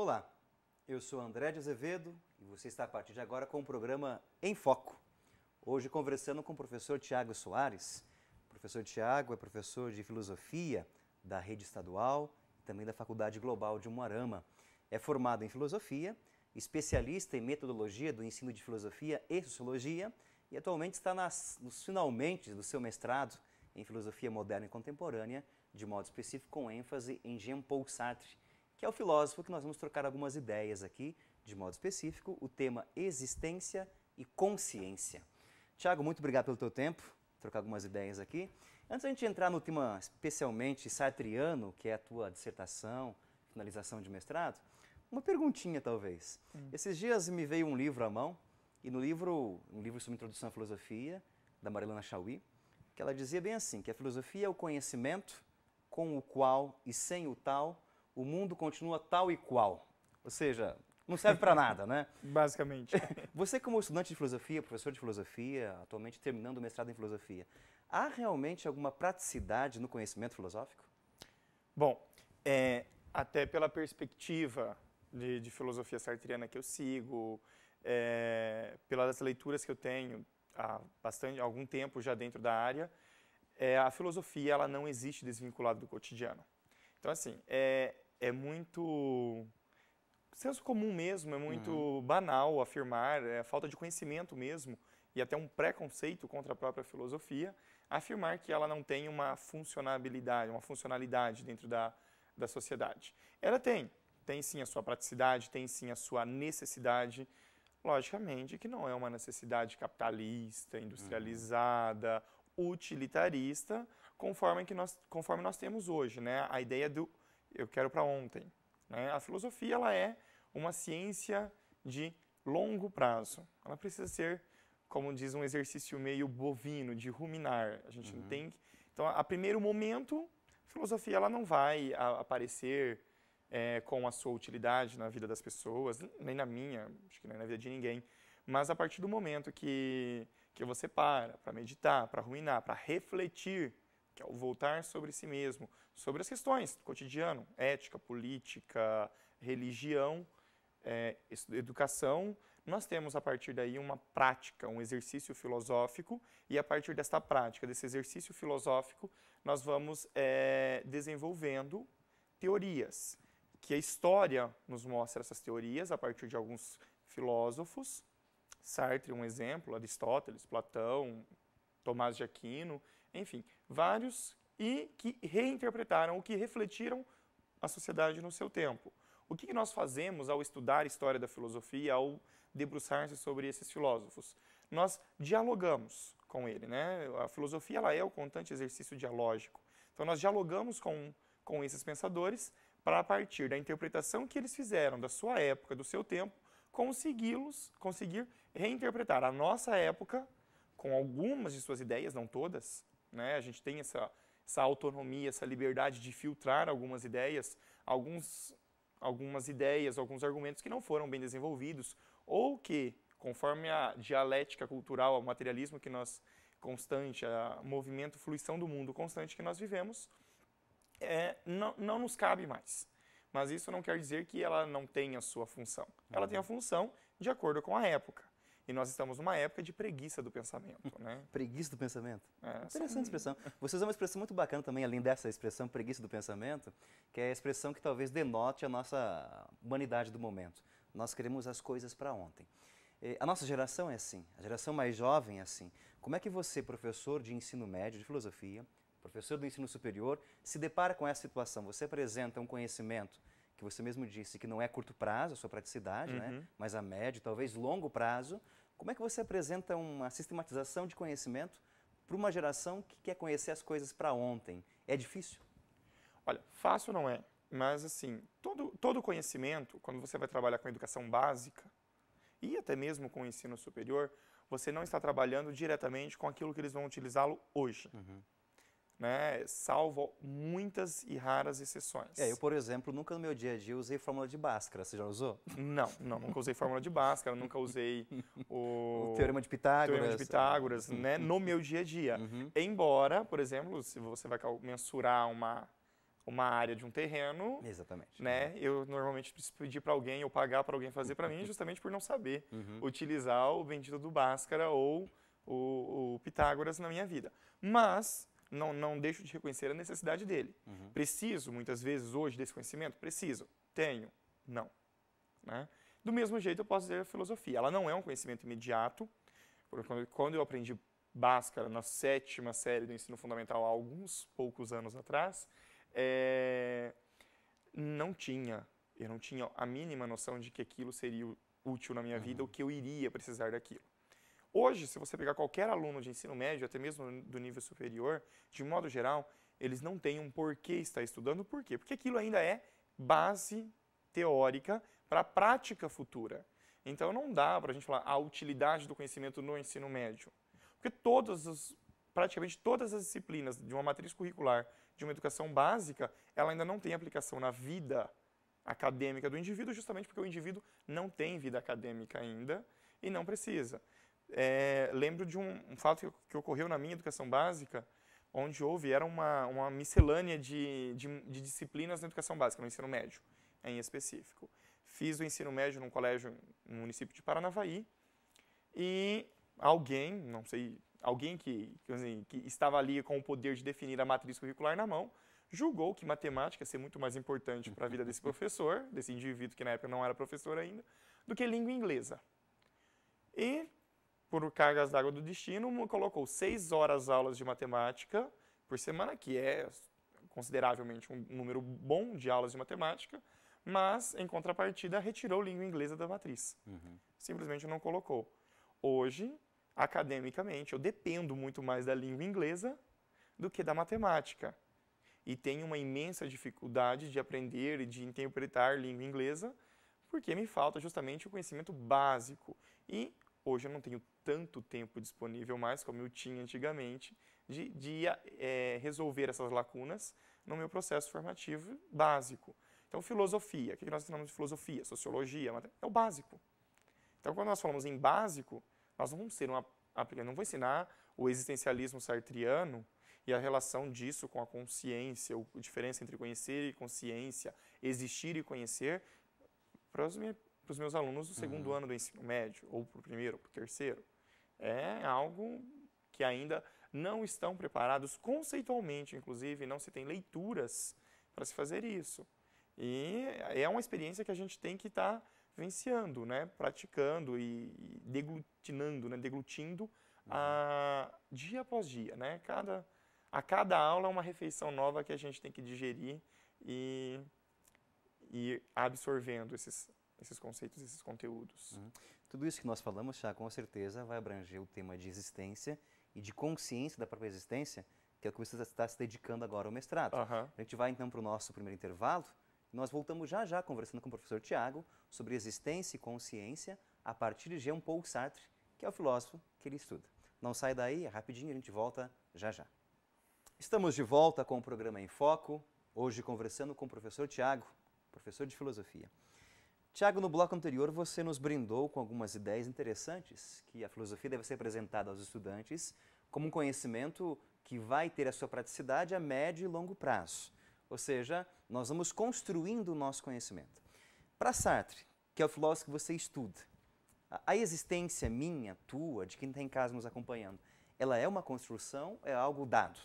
Olá, eu sou André de Azevedo e você está a partir de agora com o programa Em Foco. Hoje conversando com o professor Tiago Soares. O professor Tiago é professor de filosofia da rede estadual e também da Faculdade Global de Umuarama. É formado em filosofia, especialista em metodologia do ensino de filosofia e sociologia e atualmente está nos finalmente do seu mestrado em filosofia moderna e contemporânea, de modo específico com ênfase em Jean-Paul Sartre, que é o filósofo que nós vamos trocar algumas ideias aqui, de modo específico, o tema existência e consciência. Tiago, muito obrigado pelo teu tempo, trocar algumas ideias aqui. Antes da gente entrar no tema especialmente sartriano, que é a tua dissertação, finalização de mestrado, uma perguntinha talvez. Esses dias me veio um livro à mão, e no livro, um livro sobre introdução à filosofia, da Marilena Chauí, que ela dizia bem assim, que a filosofia é o conhecimento com o qual e sem o tal, o mundo continua tal e qual. Ou seja, não serve para nada, né? Basicamente. Você como estudante de filosofia, professor de filosofia, atualmente terminando o mestrado em filosofia, há realmente alguma praticidade no conhecimento filosófico? Bom, até pela perspectiva de filosofia sartriana que eu sigo, pelas leituras que eu tenho há algum tempo já dentro da área, a filosofia ela não existe desvinculada do cotidiano. Então, assim, é muito senso comum mesmo, é muito banal afirmar, falta de conhecimento mesmo, e até um preconceito contra a própria filosofia, afirmar que ela não tem uma funcionalidade dentro da sociedade. Ela tem sim a sua praticidade, tem sim a sua necessidade, logicamente que não é uma necessidade capitalista, industrializada, utilitarista, conforme nós temos hoje, né? A ideia do eu quero para ontem. Né? A filosofia ela é uma ciência de longo prazo. Ela precisa ser, como diz, um exercício meio bovino, de ruminar. A gente não tem que... Então, a primeiro momento, a filosofia ela não vai aparecer com a sua utilidade na vida das pessoas, nem na minha, acho que nem na vida de ninguém. Mas a partir do momento que você para meditar, para ruminar, para refletir, que é o voltar sobre si mesmo, sobre as questões do cotidiano, ética, política, religião, educação, nós temos a partir daí uma prática, um exercício filosófico, e a partir desta prática, desse exercício filosófico, nós vamos desenvolvendo teorias, que a história nos mostra essas teorias a partir de alguns filósofos, Sartre, um exemplo, Aristóteles, Platão, Tomás de Aquino, enfim, vários e que reinterpretaram, o que refletiram a sociedade no seu tempo. O que nós fazemos ao estudar a história da filosofia, ao debruçar-se sobre esses filósofos? Nós dialogamos com ele, né? A filosofia ela é o constante exercício dialógico. Então nós dialogamos com esses pensadores para, a partir da interpretação que eles fizeram da sua época, do seu tempo, conseguir reinterpretar a nossa época com algumas de suas ideias, não todas, né? A gente tem essa autonomia, essa liberdade de filtrar algumas ideias, algumas ideias, alguns argumentos que não foram bem desenvolvidos, ou que, conforme a dialética cultural, o materialismo que nós constante, o movimento, fluição do mundo constante que nós vivemos, não nos cabe mais. Mas isso não quer dizer que ela não tenha a sua função. Ela tem a função de acordo com a época. E nós estamos numa época de preguiça do pensamento, né? Preguiça do pensamento? Interessante expressão. Você usa uma expressão muito bacana também, além dessa expressão preguiça do pensamento, que é a expressão que talvez denote a nossa humanidade do momento. Nós queremos as coisas para ontem. A nossa geração é assim, a geração mais jovem é assim. Como é que você, professor de ensino médio, de filosofia, professor do ensino superior, se depara com essa situação? Você apresenta um conhecimento que você mesmo disse que não é a curto prazo, a sua praticidade, né? Mas a médio, talvez longo prazo. Como é que você apresenta uma sistematização de conhecimento para uma geração que quer conhecer as coisas para ontem? É difícil? Olha, fácil não é, mas assim, todo conhecimento, quando você vai trabalhar com educação básica e até mesmo com o ensino superior, você não está trabalhando diretamente com aquilo que eles vão utilizá-lo hoje. Né, salvo muitas e raras exceções. Eu, por exemplo, nunca no meu dia a dia usei fórmula de Bhaskara. Você já usou? Não, nunca usei fórmula de Bhaskara, nunca usei o Teorema de Pitágoras. Né, no meu dia a dia. Embora, por exemplo, se você vai mensurar uma área de um terreno, Exatamente. né? Eu normalmente preciso pedir para alguém ou pagar para alguém fazer para mim, justamente por não saber utilizar o bendito do Bhaskara ou o Pitágoras na minha vida. Mas não deixo de reconhecer a necessidade dele. Preciso, muitas vezes, hoje, desse conhecimento? Preciso. Tenho? Não. Né? Do mesmo jeito, eu posso dizer a filosofia. Ela não é um conhecimento imediato. Quando eu aprendi Bhaskara na 7ª série do ensino fundamental, há alguns poucos anos atrás, eu não tinha a mínima noção de que aquilo seria útil na minha vida, ou que eu iria precisar daquilo. Hoje, se você pegar qualquer aluno de ensino médio, até mesmo do nível superior, de modo geral, eles não têm um porquê estar estudando. Por quê? Porque aquilo ainda é base teórica para a prática futura. Então, não dá para a gente falar a utilidade do conhecimento no ensino médio. Porque praticamente todas as disciplinas de uma matriz curricular de uma educação básica, ela ainda não tem aplicação na vida acadêmica do indivíduo, justamente porque o indivíduo não tem vida acadêmica ainda e não precisa. Lembro de um fato que ocorreu na minha educação básica, onde era uma miscelânea de disciplinas na educação básica, no ensino médio, em específico. Fiz o ensino médio num colégio no município de Paranavaí e alguém, não sei, alguém que estava ali com o poder de definir a matriz curricular na mão, julgou que matemática ia ser muito mais importante para a vida desse professor, desse indivíduo que na época não era professor ainda, do que língua inglesa. E, por cargas d'água do destino, colocou 6 horas aulas de matemática por semana, que é consideravelmente um número bom de aulas de matemática, mas, em contrapartida, retirou língua inglesa da matriz. Simplesmente não colocou. Hoje, academicamente, eu dependo muito mais da língua inglesa do que da matemática. E tenho uma imensa dificuldade de aprender e de interpretar língua inglesa, porque me falta justamente o conhecimento básico. E hoje eu não tenho tanto tempo disponível mais, como eu tinha antigamente, de resolver essas lacunas no meu processo formativo básico. Então, filosofia. O que nós ensinamos de filosofia? Sociologia? É o básico. Então, quando nós falamos em básico, nós não vamos ser não vou ensinar o existencialismo sartriano e a relação disso com a consciência, a diferença entre conhecer e consciência, existir e conhecer, para os meus alunos do segundo ano do ensino médio, ou para o primeiro, ou para o terceiro. É algo que ainda não estão preparados conceitualmente, inclusive, não se tem leituras para se fazer isso. E é uma experiência que a gente tem que estar vivenciando, né? Praticando e deglutinando, né? Deglutindo dia após dia. Né? A cada aula é uma refeição nova que a gente tem que digerir e absorvendo esses conceitos, esses conteúdos. Tudo isso que nós falamos, já com certeza vai abranger o tema de existência e de consciência da própria existência, que é o que você está se dedicando agora ao mestrado. A gente vai então para o nosso primeiro intervalo. Nós voltamos já conversando com o professor Tiago sobre existência e consciência a partir de Jean-Paul Sartre, que é o filósofo que ele estuda. Não sai daí, é rapidinho, a gente volta já. Estamos de volta com o programa Em Foco, hoje conversando com o professor Tiago, professor de filosofia. Tiago, no bloco anterior você nos brindou com algumas ideias interessantes, que a filosofia deve ser apresentada aos estudantes como um conhecimento que vai ter a sua praticidade a médio e longo prazo. Ou seja, nós vamos construindo o nosso conhecimento. Para Sartre, que é o filósofo que você estuda, a existência minha, tua, de quem está em casa nos acompanhando, ela é uma construção, é algo dado?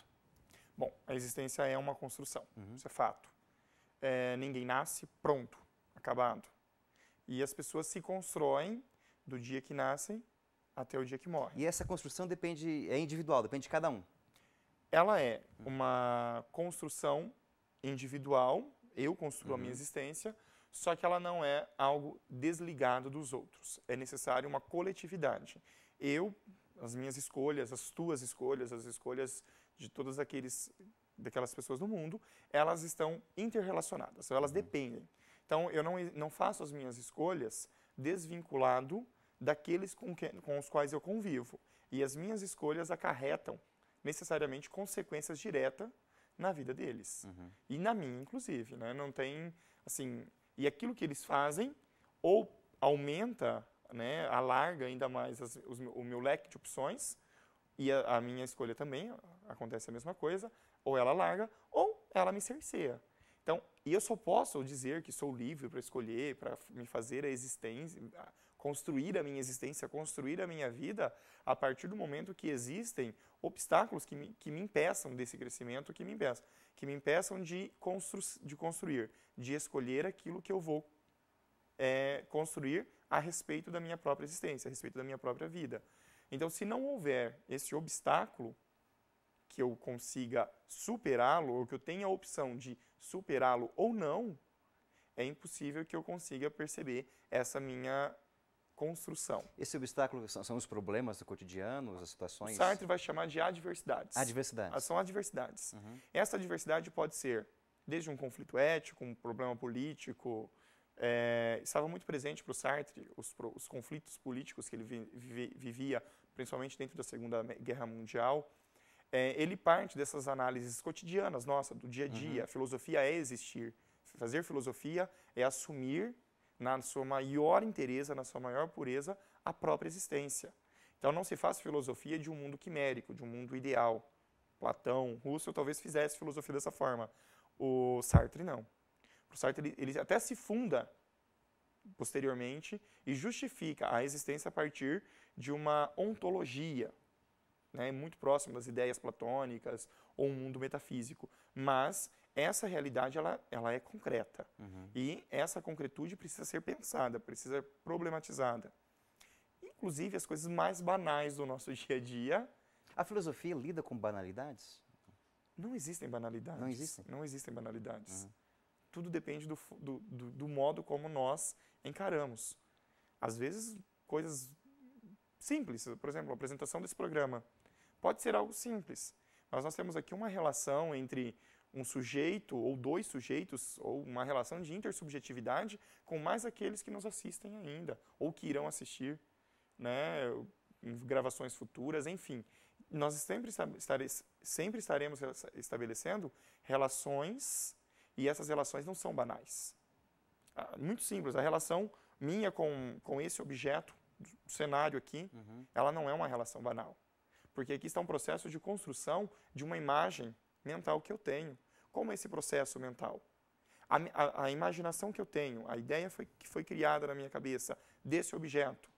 Bom, a existência é uma construção, isso é fato. Ninguém nasce pronto, acabado. E as pessoas se constroem do dia que nascem até o dia que morrem. E essa construção é individual, depende de cada um? Ela é uma construção individual, eu construo a minha existência, só que ela não é algo desligado dos outros. É necessário uma coletividade. As minhas escolhas, as tuas escolhas, as escolhas de todas daquelas pessoas do mundo, elas estão interrelacionadas, elas dependem. Então, eu não faço as minhas escolhas desvinculado daqueles com os quais eu convivo. E as minhas escolhas acarretam necessariamente consequências diretas na vida deles. E na minha, inclusive. Né? Não tem, assim... E aquilo que eles fazem ou aumenta, né, alarga ainda mais o meu leque de opções, e a minha escolha também, acontece a mesma coisa, ou ela larga, ou ela me cerceia. Então, e eu só posso dizer que sou livre para escolher, para me fazer a existência, construir a minha existência, construir a minha vida, a partir do momento que existem obstáculos que me impeçam desse crescimento, que me impeçam de construir, de escolher aquilo que eu vou construir a respeito da minha própria existência, a respeito da minha própria vida. Então, se não houver esse obstáculo, que eu consiga superá-lo, ou que eu tenha a opção de superá-lo ou não, é impossível que eu consiga perceber essa minha construção. Esse obstáculo são os problemas do cotidiano, as situações? O Sartre vai chamar de adversidades. Adversidades. São adversidades. Essa adversidade pode ser desde um conflito ético, um problema político. Estava muito presente para o Sartre os conflitos políticos que ele vivia, principalmente dentro da Segunda Guerra Mundial. Ele parte dessas análises cotidianas, do dia a dia. A filosofia é existir. Fazer filosofia é assumir, na sua maior inteireza, na sua maior pureza, a própria existência. Então não se faz filosofia de um mundo quimérico, de um mundo ideal. Platão, Russell talvez fizesse filosofia dessa forma. O Sartre não. O Sartre ele até se funda posteriormente e justifica a existência a partir de uma ontologia, né, muito próximo das ideias platônicas ou um mundo metafísico. Mas essa realidade ela é concreta. E essa concretude precisa ser pensada, precisa ser problematizada. Inclusive as coisas mais banais do nosso dia a dia. A filosofia lida com banalidades? Não existem banalidades. Não existem? Não existem banalidades. Tudo depende do modo como nós encaramos. Às vezes, coisas simples, por exemplo, a apresentação desse programa. Pode ser algo simples, mas nós temos aqui uma relação entre um sujeito ou dois sujeitos, ou uma relação de intersubjetividade com mais aqueles que nos assistem ainda, ou que irão assistir, né, em gravações futuras, enfim. Nós sempre estaremos estabelecendo relações, e essas relações não são banais. Muito simples, a relação minha com esse objeto, o cenário aqui, ela não é uma relação banal. Porque aqui está um processo de construção de uma imagem mental que eu tenho. Como é esse processo mental? A imaginação que eu tenho, a ideia que foi criada na minha cabeça desse objeto,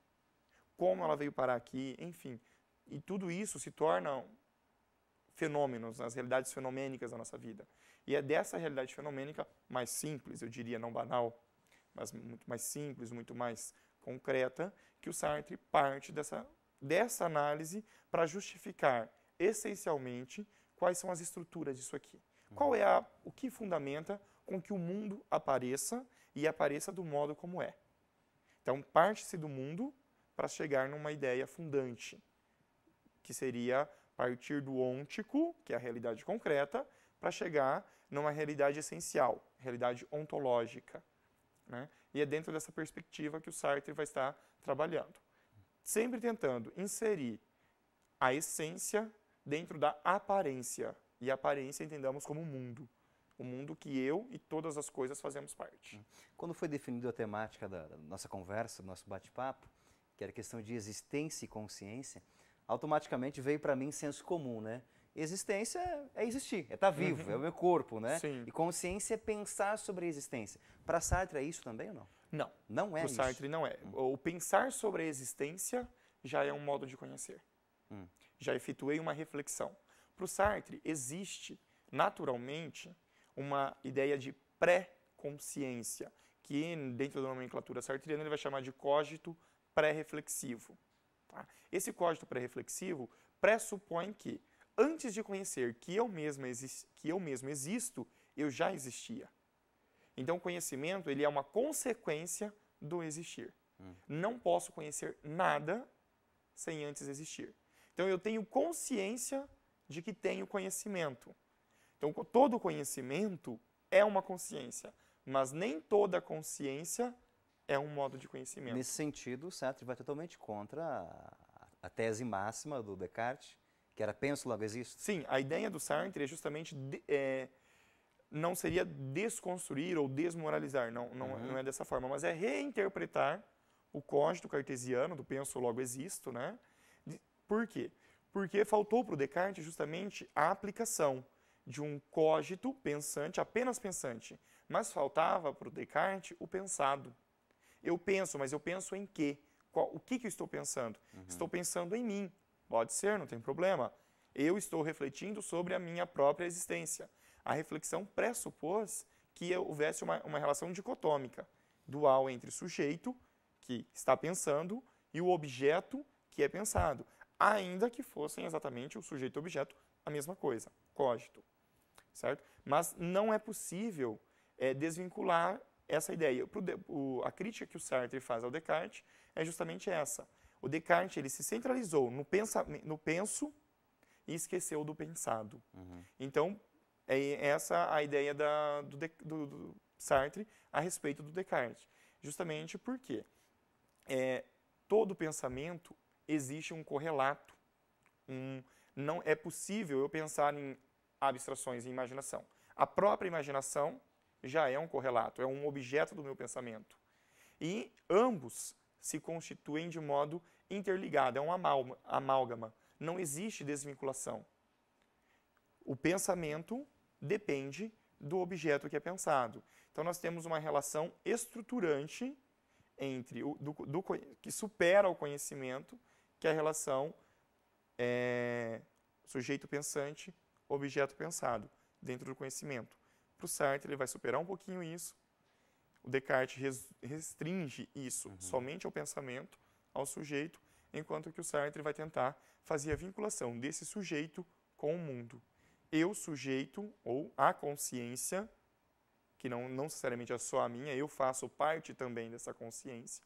como ela veio parar aqui, enfim. E tudo isso se torna fenômenos, as realidades fenomênicas da nossa vida. E é dessa realidade fenomênica mais simples, eu diria, não banal, mas muito mais simples, muito mais concreta, que o Sartre parte dessa análise para justificar, essencialmente, quais são as estruturas disso aqui. Qual é o que fundamenta com que o mundo apareça e apareça do modo como é. Então, parte-se do mundo para chegar numa ideia fundante, que seria partir do ôntico, que é a realidade concreta, para chegar numa realidade essencial, realidade ontológica, né? E é dentro dessa perspectiva que o Sartre vai estar trabalhando. Sempre tentando inserir a essência dentro da aparência. E a aparência entendamos como mundo. O mundo que eu e todas as coisas fazemos parte. Quando foi definida a temática da nossa conversa, do nosso bate-papo, que era a questão de existência e consciência, automaticamente veio para mim senso comum, né? Existência é existir, é estar vivo, é o meu corpo, né? Sim. E consciência é pensar sobre a existência. Para Sartre é isso também ou não? Não. Não é isso. Para Sartre não é. O pensar sobre a existência já é um modo de conhecer. Já efetuei uma reflexão. Para o Sartre existe, naturalmente, uma ideia de pré-consciência, que dentro da nomenclatura sartriana ele vai chamar de cogito pré-reflexivo. Tá? Esse cogito pré-reflexivo pressupõe que, antes de conhecer que eu mesmo existo, eu já existia. Então, o conhecimento ele é uma consequência do existir. Não posso conhecer nada sem antes existir. Então, eu tenho consciência de que tenho conhecimento. Então, todo conhecimento é uma consciência, mas nem toda consciência é um modo de conhecimento. Nesse sentido, Sartre vai totalmente contra a tese máxima do Descartes, que era penso, logo existo. Sim, a ideia do Sartre é justamente, não seria desconstruir ou desmoralizar, não é dessa forma, mas é reinterpretar o cogito cartesiano do penso, logo existo, né? Por quê? Porque faltou para o Descartes justamente a aplicação. de um cogito pensante, apenas pensante. Mas faltava para o Descartes o pensado. Eu penso, mas eu penso em quê? O que eu estou pensando? Estou pensando em mim. Pode ser, não tem problema. Eu estou refletindo sobre a minha própria existência. A reflexão pressupôs que houvesse uma relação dicotômica, dual entre o sujeito, que está pensando, e o objeto, que é pensado. Ainda que fossem exatamente o sujeito e o objeto a mesma coisa, cogito. Certo? Mas não é possível desvincular essa ideia. A crítica que o Sartre faz ao Descartes é justamente essa. O Descartes ele se centralizou no penso e esqueceu do pensado. Então, é essa a ideia do Sartre a respeito do Descartes. Justamente porque todo pensamento existe um correlato. Não é possível eu pensar em abstrações e imaginação. A própria imaginação já é um correlato, é um objeto do meu pensamento. E ambos se constituem de modo interligado, é um amálgama. Não existe desvinculação. O pensamento depende do objeto que é pensado. Então nós temos uma relação estruturante entre que supera o conhecimento, que é a relação sujeito pensante, objeto pensado, dentro do conhecimento. Para o Sartre, ele vai superar um pouquinho isso. O Descartes restringe isso somente ao pensamento, ao sujeito, enquanto que o Sartre vai tentar fazer a vinculação desse sujeito com o mundo. Eu, sujeito, ou a consciência, que não necessariamente é só a minha, eu faço parte também dessa consciência,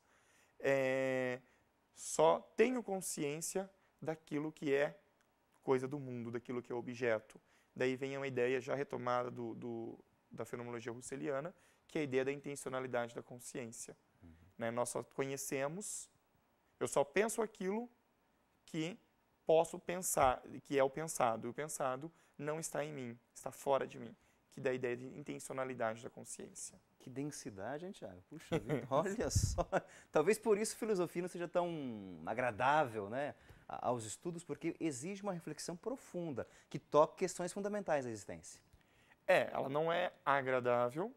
só tenho consciência daquilo que é coisa do mundo, daquilo que é objeto. Daí vem uma ideia já retomada da fenomenologia russeliana, que é a ideia da intencionalidade da consciência. Nós só conhecemos, eu só penso aquilo que posso pensar, que é o pensado. E o pensado não está em mim, está fora de mim. Que dá a ideia de intencionalidade da consciência. Que densidade, hein, Tiago? Puxa vida, olha só. Talvez por isso a filosofia não seja tão agradável, né, aos estudos, porque exige uma reflexão profunda, que toca questões fundamentais da existência. Ela não é agradável,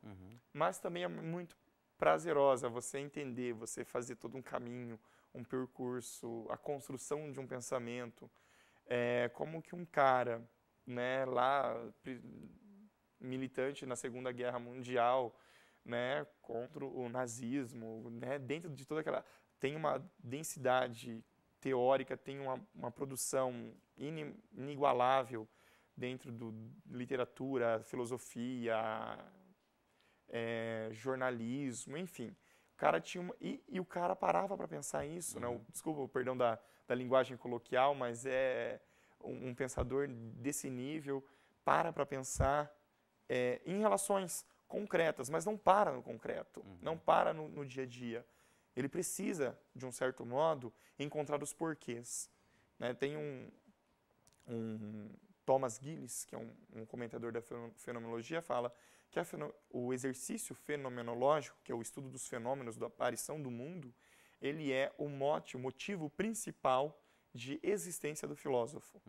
mas também é muito prazerosa você entender, você fazer todo um caminho, um percurso, a construção de um pensamento. Como que um cara, né, lá, militante na Segunda Guerra Mundial, né, contra o nazismo, né, dentro de toda aquela... Tem uma densidade teórica, tem uma produção inigualável dentro do literatura, filosofia, jornalismo, enfim. O cara tinha e o cara parava para pensar isso, né? Desculpa o perdão da linguagem coloquial, mas é um pensador desse nível, para pensar em relações concretas, mas não para no concreto, não para no dia a dia. Ele precisa, de um certo modo, encontrar os porquês. Né? Tem um Thomas Gillis, que é um comentador da fenomenologia, fala que o exercício fenomenológico, que é o estudo dos fenômenos, da aparição do mundo, ele é o motivo principal de existência do filósofo,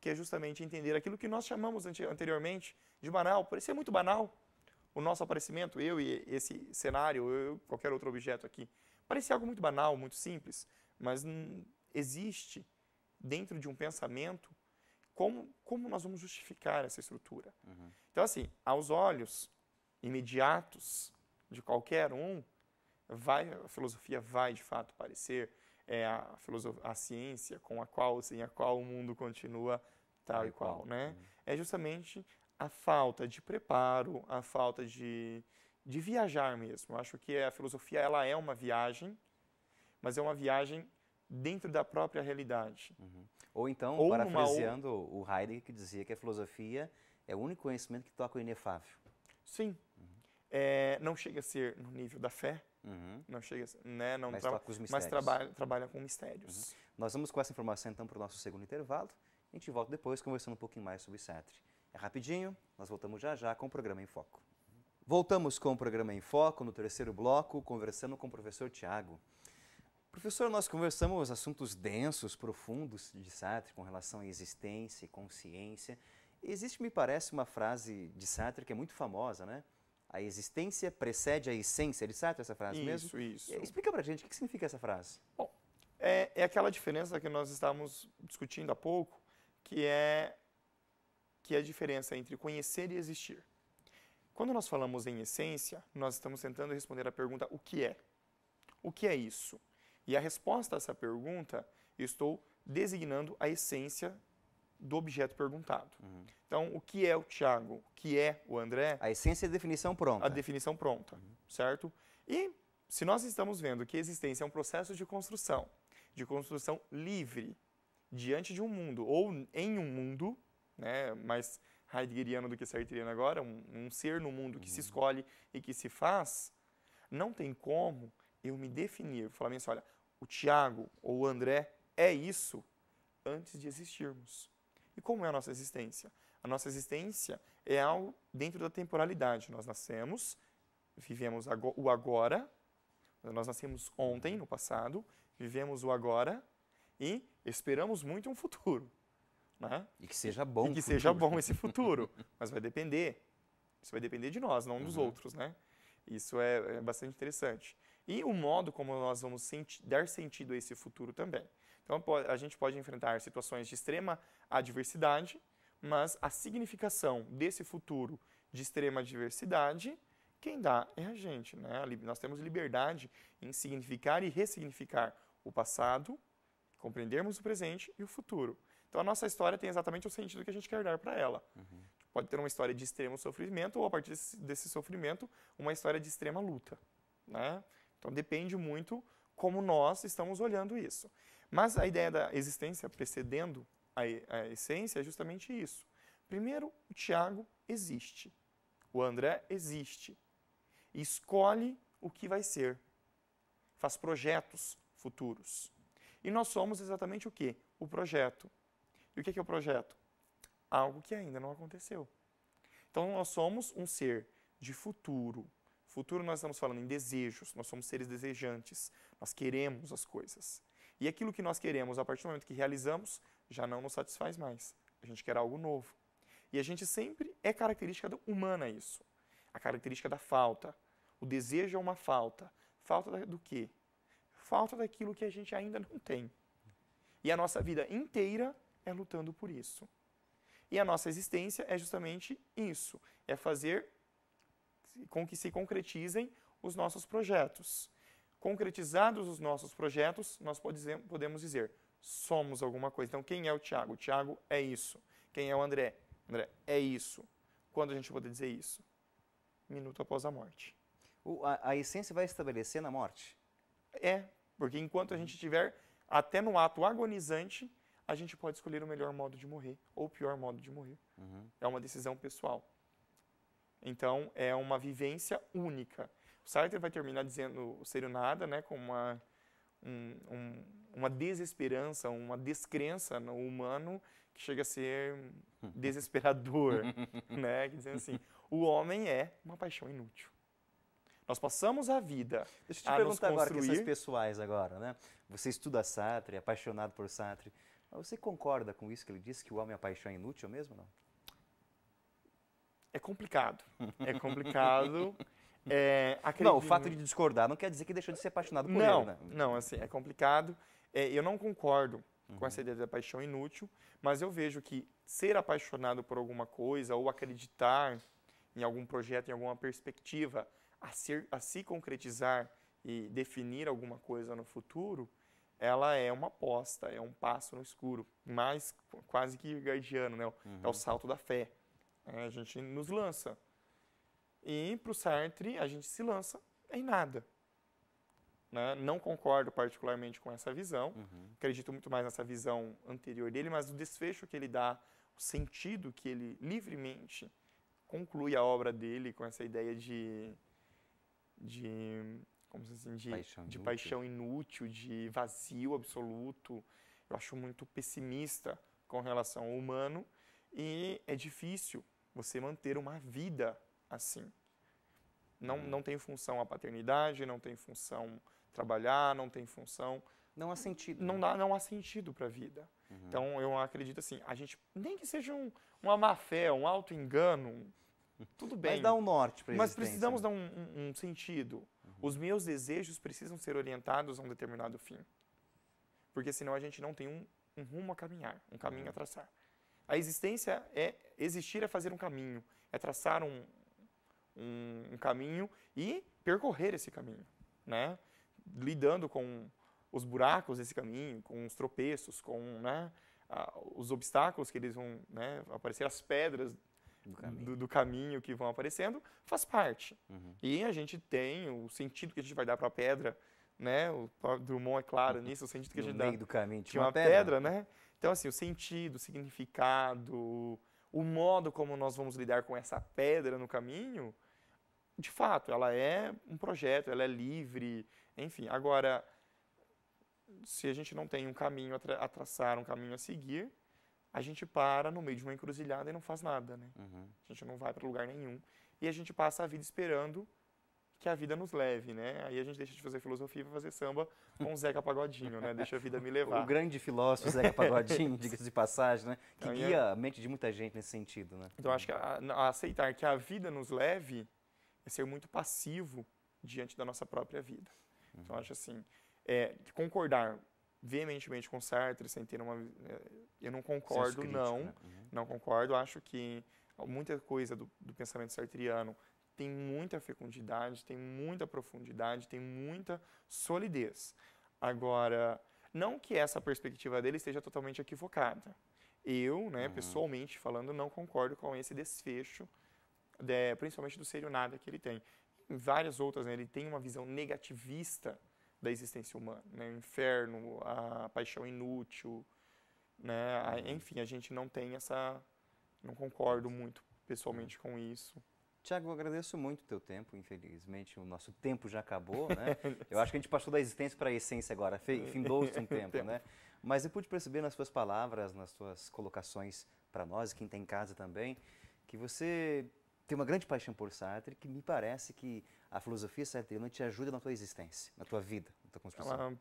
que é justamente entender aquilo que nós chamamos anteriormente de banal. Parecia muito banal o nosso aparecimento, eu e esse cenário, eu qualquer outro objeto aqui. Parecia algo muito banal, muito simples, mas existe dentro de um pensamento como nós vamos justificar essa estrutura. Então, assim, aos olhos imediatos de qualquer um, a filosofia vai de fato parecer a ciência sem a qual o mundo continua tal e qual, né? É justamente a falta de preparo, a falta de viajar mesmo. Eu acho que a filosofia ela é uma viagem, mas é uma viagem dentro da própria realidade. Ou então, parafraseando o Heidegger, que dizia que a filosofia é o único conhecimento que toca o inefável. Sim. Não chega a ser no nível da fé, não chega a ser, né, mas trabalha com mistérios. Nós vamos com essa informação então para o nosso segundo intervalo. A gente volta depois conversando um pouquinho mais sobre Sartre. É rapidinho, nós voltamos já com o programa em Foco. Voltamos com o programa em Foco, no terceiro bloco, conversando com o professor Tiago. Professor, nós conversamos assuntos densos, profundos de Sartre com relação à existência e consciência. Existe, me parece, uma frase de Sartre que é muito famosa, né? A existência precede a essência. De Sartre essa frase mesmo? Isso. Explica pra gente o que significa essa frase. Bom, é aquela diferença que nós estávamos discutindo há pouco, que é a diferença entre conhecer e existir. Quando nós falamos em essência, nós estamos tentando responder a pergunta o que é? O que é isso? E a resposta a essa pergunta, eu estou designando a essência do objeto perguntado. Então, o que é o Tiago? O que é o André? A essência é a definição pronta. A definição pronta, certo? E se nós estamos vendo que a existência é um processo de construção livre diante de um mundo, ou em um mundo, né, mais heideggeriano do que sartriano agora, um ser no mundo que se escolhe e que se faz, não tem como eu me definir, falar assim, olha, o Tiago ou o André é isso antes de existirmos. E como é a nossa existência? A nossa existência é algo dentro da temporalidade. Nós nascemos, vivemos o agora, nós nascemos ontem, no passado, vivemos o agora e esperamos muito um futuro. Né? E que seja bom. E que seja bom esse futuro. Mas vai depender. Isso vai depender de nós, não dos outros. Né? Isso é bastante interessante. E o modo como nós vamos dar sentido a esse futuro também. Então, a gente pode enfrentar situações de extrema adversidade, mas a significação desse futuro de extrema adversidade, quem dá é a gente. Né? Nós temos liberdade em significar e ressignificar o passado, compreendermos o presente e o futuro. Então, a nossa história tem exatamente o sentido que a gente quer dar para ela. Pode ter uma história de extremo sofrimento ou, a partir desse sofrimento, uma história de extrema luta. Né? Então, depende muito como nós estamos olhando isso. Mas a ideia da existência precedendo a essência é justamente isso. Primeiro, o Tiago existe. O André existe. E escolhe o que vai ser. Faz projetos futuros. E nós somos exatamente o quê? O projeto. E o que é o projeto? Algo que ainda não aconteceu. Então, nós somos um ser de futuro. Futuro nós estamos falando em desejos, nós somos seres desejantes, nós queremos as coisas. E aquilo que nós queremos, a partir do momento que realizamos, já não nos satisfaz mais. A gente quer algo novo. E a gente sempre é característica humana isso. A característica da falta. O desejo é uma falta. Falta do quê? Falta daquilo que a gente ainda não tem. E a nossa vida inteira é lutando por isso. E a nossa existência é justamente isso. É fazer com que se concretizem os nossos projetos. Concretizados os nossos projetos, nós podemos dizer, somos alguma coisa. Então, quem é o Tiago? O Tiago é isso. Quem é o André? André é isso. Quando a gente pode dizer isso? Minuto após a morte. A essência vai estabelecer na morte? Porque enquanto a gente estiver até no ato agonizante, a gente pode escolher o melhor modo de morrer ou o pior modo de morrer. É uma decisão pessoal. Então, é uma vivência única. O Sartre vai terminar dizendo o ser o nada, né, com uma desesperança, uma descrença no humano que chega a ser desesperador, né, dizendo assim, o homem é uma paixão inútil. Nós passamos a vida Deixa eu te perguntar agora, questões pessoais agora, né? Você estuda Sartre, é apaixonado por Sartre. Mas você concorda com isso que ele disse, que o homem é a paixão inútil mesmo, não? É complicado. É complicado. Não, o fato de discordar não quer dizer que deixou de ser apaixonado por ele, né? Não, assim, é complicado. Eu não concordo com essa ideia da paixão inútil, mas eu vejo que ser apaixonado por alguma coisa ou acreditar em algum projeto, em alguma perspectiva, a se concretizar e definir alguma coisa no futuro, ela é uma aposta, é um passo no escuro, mais quase que guardiano, né? É o salto da fé. A gente nos lança. E para o Sartre, a gente se lança em nada. Né? Não concordo particularmente com essa visão. Acredito muito mais nessa visão anterior dele, mas o desfecho que ele dá, o sentido que ele livremente conclui a obra dele com essa ideia de paixão inútil, de vazio absoluto. Eu acho muito pessimista com relação ao humano e é difícil você manter uma vida assim. Não tem função a paternidade, não tem função trabalhar, não tem função Não há sentido. Não há sentido para a vida. Então, eu acredito assim, a gente, nem que seja uma má-fé, um auto-engano, tudo bem. Mas dá um norte para a Mas existência. precisamos dar um sentido. Os meus desejos precisam ser orientados a um determinado fim. Porque senão a gente não tem um rumo a caminhar, um caminho a traçar. A existência existir é fazer um caminho, é traçar um caminho e percorrer esse caminho, né? Lidando com os buracos desse caminho, com os tropeços, com, né, os obstáculos que eles vão, né, aparecer, as pedras do caminho que vão aparecendo, faz parte. E a gente tem o sentido que a gente vai dar para a pedra, né? O Drummond é claro nisso, o sentido que a gente dá. No meio do caminho tinha uma pedra, né? Então, assim, o sentido, o significado, o modo como nós vamos lidar com essa pedra no caminho, de fato, ela é um projeto, ela é livre, enfim. Agora, se a gente não tem um caminho a traçar, um caminho a seguir, a gente para no meio de uma encruzilhada e não faz nada, né? A gente não vai para lugar nenhum. E a gente passa a vida esperando que a vida nos leve, né? Aí a gente deixa de fazer filosofia para fazer samba com o Zeca Pagodinho, né? Deixa a vida me levar. O grande filósofo Zeca Pagodinho, diga-se de passagem, né? Que guia a mente de muita gente nesse sentido, né? Então, acho que a aceitar que a vida nos leve é ser muito passivo diante da nossa própria vida. Então, acho assim, concordar veementemente com Sartre, sem ter eu não concordo, crítico, não. né? Não concordo. Acho que muita coisa do pensamento sartriano tem muita fecundidade, tem muita profundidade, tem muita solidez. Agora, não que essa perspectiva dele esteja totalmente equivocada. Eu, né, pessoalmente falando, não concordo com esse desfecho, principalmente do ser e o nada que ele tem. Em várias outras, né, ele tem uma visão negativista da existência humana, né, o inferno, a paixão inútil, né, enfim, a gente não tem não concordo muito pessoalmente com isso. Tiago, eu agradeço muito o teu tempo. Infelizmente, o nosso tempo já acabou, né? Eu acho que a gente passou da existência para a essência agora. Findou-se um tempo, né? Mas eu pude perceber nas tuas palavras, nas tuas colocações para nós, quem está em casa também, que você tem uma grande paixão por Sartre, que me parece que a filosofia sartriana te ajuda na tua existência, na tua vida, na tua construção. Ela,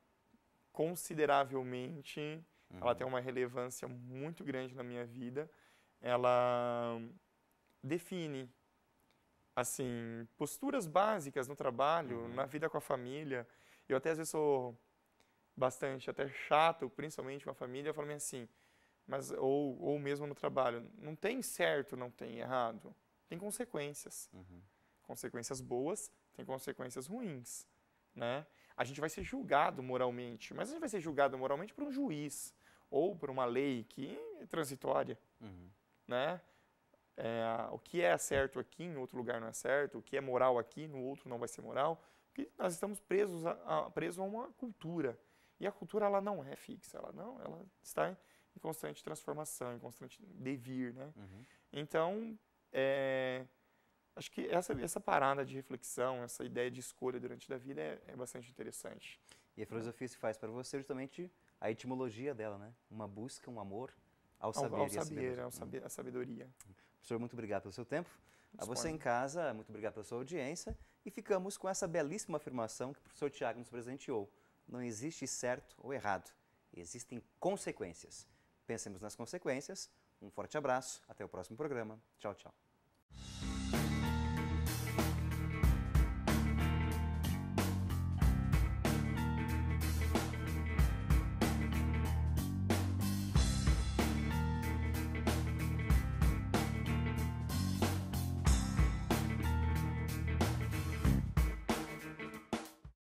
consideravelmente, ela tem uma relevância muito grande na minha vida. Ela define, assim, posturas básicas no trabalho, na vida com a família. Eu até às vezes sou bastante até chato, principalmente com a família, eu falo assim, mas ou mesmo no trabalho, não tem certo, não tem errado, tem consequências. Consequências boas, tem consequências ruins, né? A gente vai ser julgado moralmente, mas a gente vai ser julgado moralmente por um juiz ou por uma lei que é transitória, né? O que é certo aqui, em outro lugar não é certo, o que é moral aqui, no outro não vai ser moral, porque nós estamos presos a uma cultura. E a cultura, ela não é fixa, ela está em constante transformação, em constante devir, né? Então, acho que essa parada de reflexão, essa ideia de escolha durante a vida é bastante interessante. E a filosofia se faz para você justamente a etimologia dela, né? Uma busca, um amor ao saber. A sabedoria. Professor, muito obrigado pelo seu tempo. A você em casa, muito obrigado pela sua audiência. E ficamos com essa belíssima afirmação que o professor Tiago nos presenteou. Não existe certo ou errado, existem consequências. Pensemos nas consequências. Um forte abraço, até o próximo programa. Tchau, tchau.